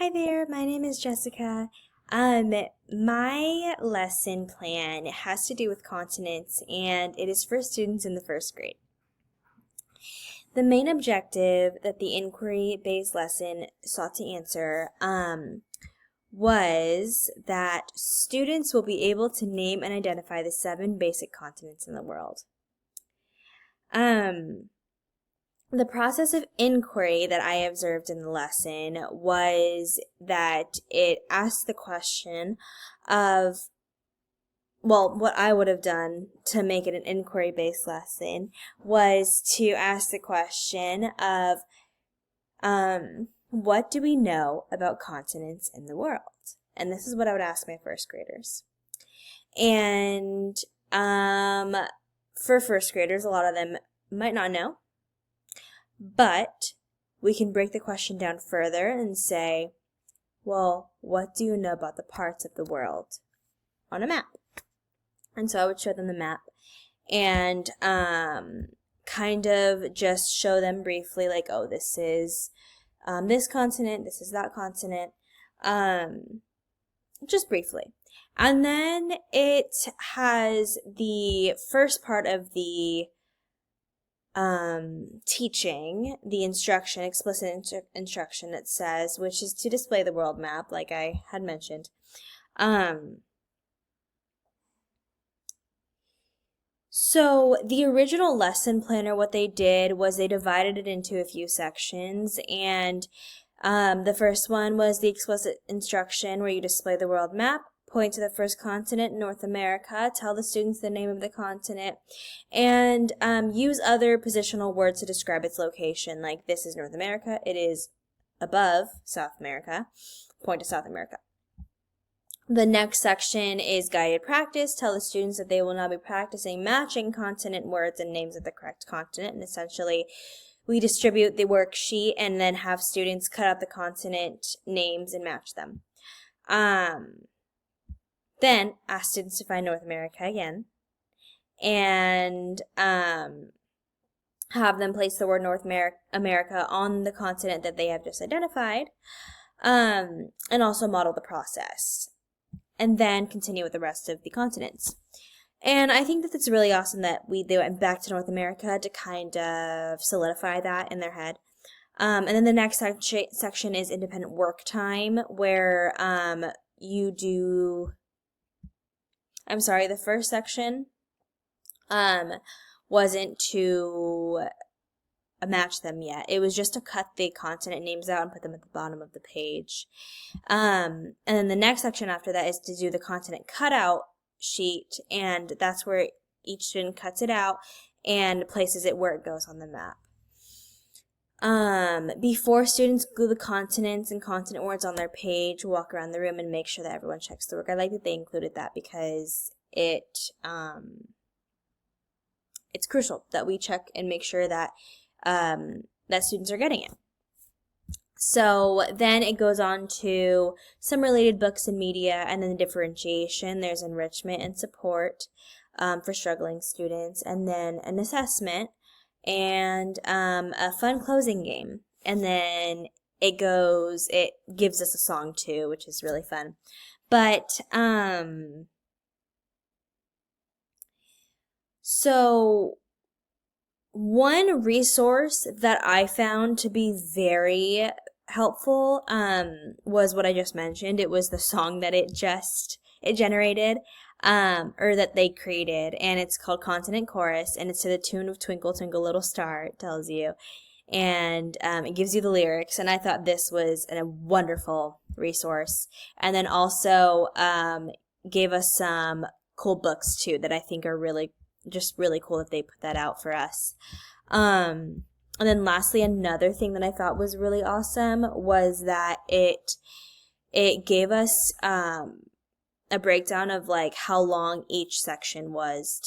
Hi there, my name is Jessica. My lesson plan has to do with continents and it is for students in the first grade. The main objective that the inquiry-based lesson sought to answer was that students will be able to name and identify the 7 basic continents in the world. The process of inquiry that I observed in the lesson was that it asked the question of, well, what I would have done to make it an inquiry-based lesson was to ask the question of, what do we know about continents in the world? And this is what I would ask my first graders. And for first graders, a lot of them might not know. But we can break the question down further and say, well, what do you know about the parts of the world on a map? And so I would show them the map and kind of just show them briefly, like, oh, this is this continent, this is that continent, just briefly. And then it has the first part of the teaching, the instruction, explicit instruction that says, which is to display the world map, like I had mentioned. So the original lesson planner, what they did was they divided it into a few sections, and the first one was the explicit instruction where you display the world map. Point to the first continent, North America, tell the students the name of the continent, and use other positional words to describe its location, like this is North America, it is above South America, point to South America. The next section is guided practice. Tell the students that they will now be practicing matching continent words and names of the correct continent, and essentially we distribute the worksheet and then have students cut out the continent names and match them. Then ask students to find North America again and have them place the word North America on the continent that they have just identified, and also model the process. And then continue with the rest of the continents. And I think that it's really awesome that they went back to North America to kind of solidify that in their head. And then the next section is independent work time, where you do... the first section wasn't to match them yet. It was just to cut the continent names out and put them at the bottom of the page. And then the next section after that is to do the continent cutout sheet, and that's where each student cuts it out and places it where it goes on the map. Before students glue the continents and continent words on their page, walk around the room and make sure that everyone checks the work. I like that they included that because it's crucial that we check and make sure that that students are getting it. So then it goes on to some related books and media, and then the differentiation. There's enrichment and support for struggling students, and then an assessment, and a fun closing game. And then it gives us a song too, which is really fun. But so one resource that I found to be very helpful was what I just mentioned. It was the song that it generated, or that they created, and it's called Continent Chorus, and it's to the tune of Twinkle Twinkle Little Star, it tells you, and it gives you the lyrics, and I thought this was a wonderful resource. And then also gave us some cool books too that I think are really cool that they put that out for us. And then lastly, another thing that I thought was really awesome was that it gave us a breakdown of like how long each section was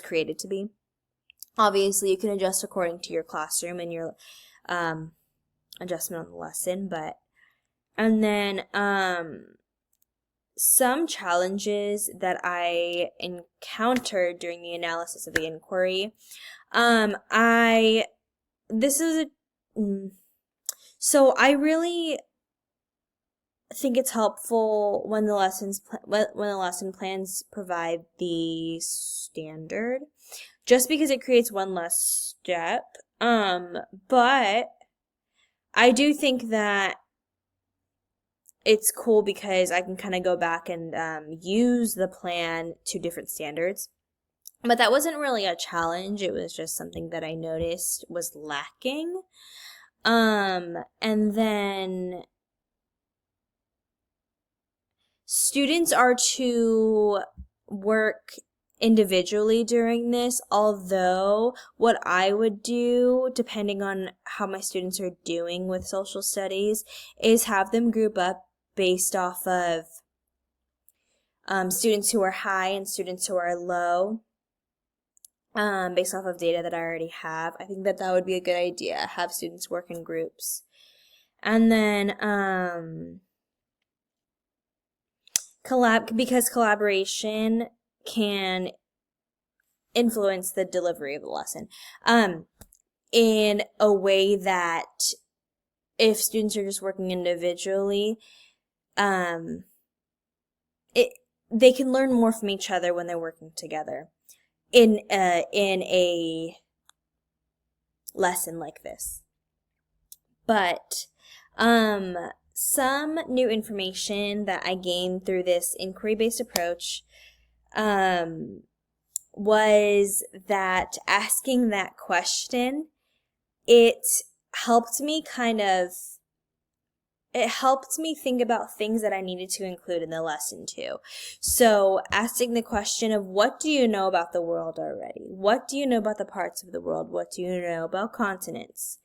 created to be. Obviously, you can adjust according to your classroom and your adjustment on the lesson, and then some challenges that I encountered during the analysis of the inquiry. So I really think it's helpful when the lesson plans provide the standard, just because it creates one less step. But I do think that it's cool because I can kind of go back and use the plan to different standards. But that wasn't really a challenge. It was just something that I noticed was lacking. And then students are to work individually during this, although what I would do, depending on how my students are doing with social studies, is have them group up based off of students who are high and students who are low, based off of data that I already have. I think that would be a good idea, have students work in groups. And then because collaboration can influence the delivery of the lesson in a way that if students are just working individually, they can learn more from each other when they're working together in a lesson like this. But some new information that I gained through this inquiry-based approach was that asking that question, it helped me think about things that I needed to include in the lesson too. So asking the question of, what do you know about the world already? What do you know about the parts of the world? What do you know about continents?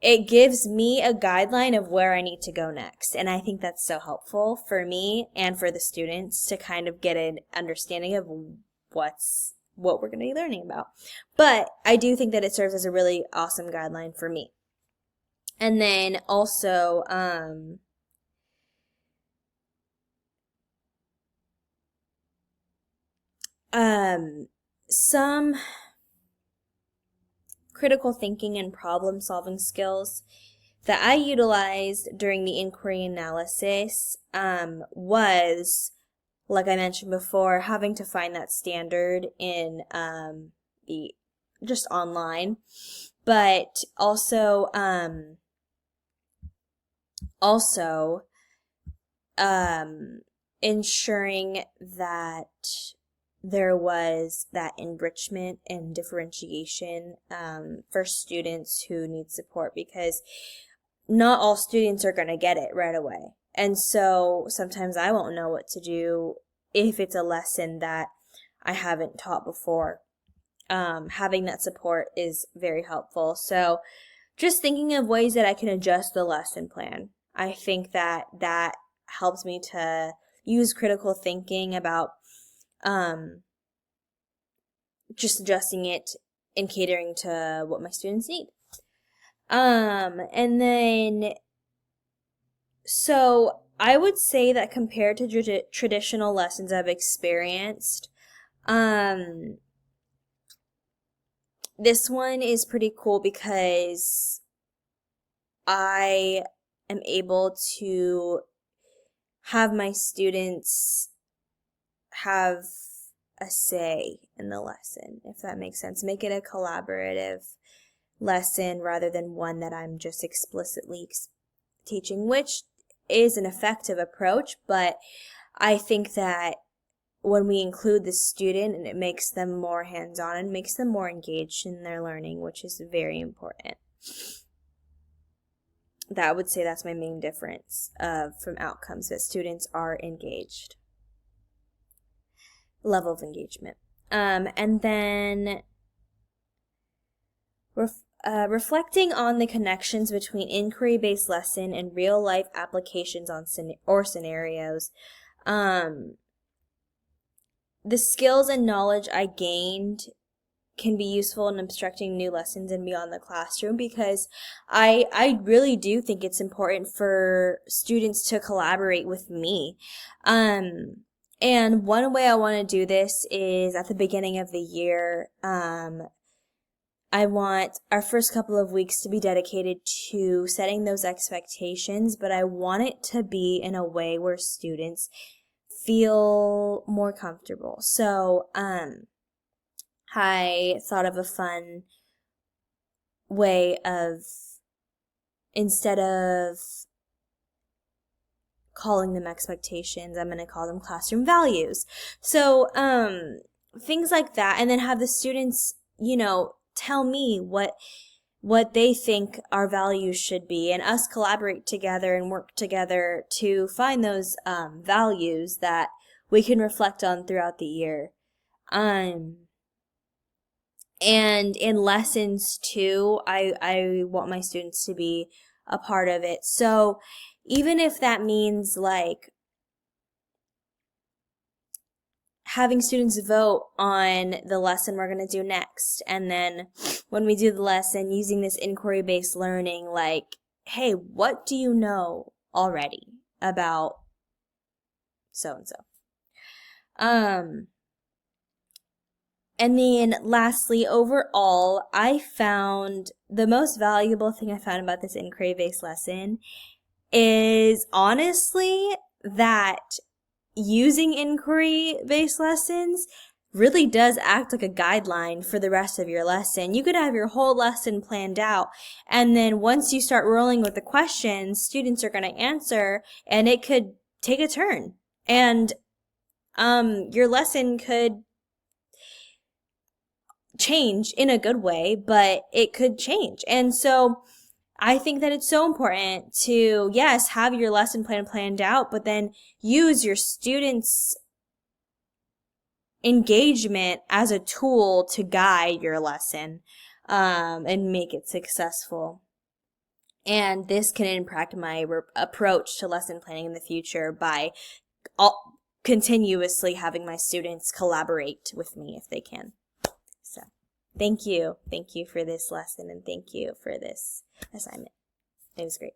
It gives me a guideline of where I need to go next. And I think that's so helpful for me and for the students to kind of get an understanding of what we're going to be learning about. But I do think that it serves as a really awesome guideline for me. And then also, some critical thinking and problem solving skills that I utilized during the inquiry analysis was, like I mentioned before, having to find that standard in just online, but also ensuring that there was that enrichment and differentiation for students who need support, because not all students are going to get it right away. And so sometimes I won't know what to do if it's a lesson that I haven't taught before. Having that support is very helpful. So just thinking of ways that I can adjust the lesson plan. I think that helps me to use critical thinking about just adjusting it and catering to what my students need. And then, so I would say that compared to traditional lessons I've experienced, this one is pretty cool because I am able to have my students have a say in the lesson, if that makes sense. Make it a collaborative lesson rather than one that I'm just explicitly teaching, which is an effective approach, but I think that when we include the student, and it makes them more hands-on and makes them more engaged in their learning, which is very important. That I would say that's my main difference from outcomes, that students are engaged. Level of engagement. And then reflecting on the connections between inquiry-based lesson and real-life applications on scenarios. The skills and knowledge I gained can be useful in obstructing new lessons and beyond the classroom, because I really do think it's important for students to collaborate with me. And one way I want to do this is at the beginning of the year, I'm I want our first couple of weeks to be dedicated to setting those expectations, but I want it to be in a way where students feel more comfortable. So, I thought of a fun way of, instead of calling them expectations, I'm going to call them classroom values. So, things like that, and then have the students, tell me what they think our values should be, and us collaborate together and work together to find those values that we can reflect on throughout the year. And in lessons too, I want my students to be a part of it. So even if that means like having students vote on the lesson we're going to do next, and then when we do the lesson, using this inquiry-based learning, like, hey, what do you know already about so-and-so? And then lastly, overall, I found the most valuable thing I found about this inquiry-based lesson is honestly that using inquiry-based lessons really does act like a guideline for the rest of your lesson. You could have your whole lesson planned out, and then once you start rolling with the questions, students are going to answer, and it could take a turn. And your lesson could change in a good way, but it could change. And so I think that it's so important to, yes, have your lesson plan planned out, but then use your students' engagement as a tool to guide your lesson, and make it successful. And this can impact my approach to lesson planning in the future by continuously having my students collaborate with me if they can. So thank you. Thank you for this lesson, and thank you for this assignment. It was great.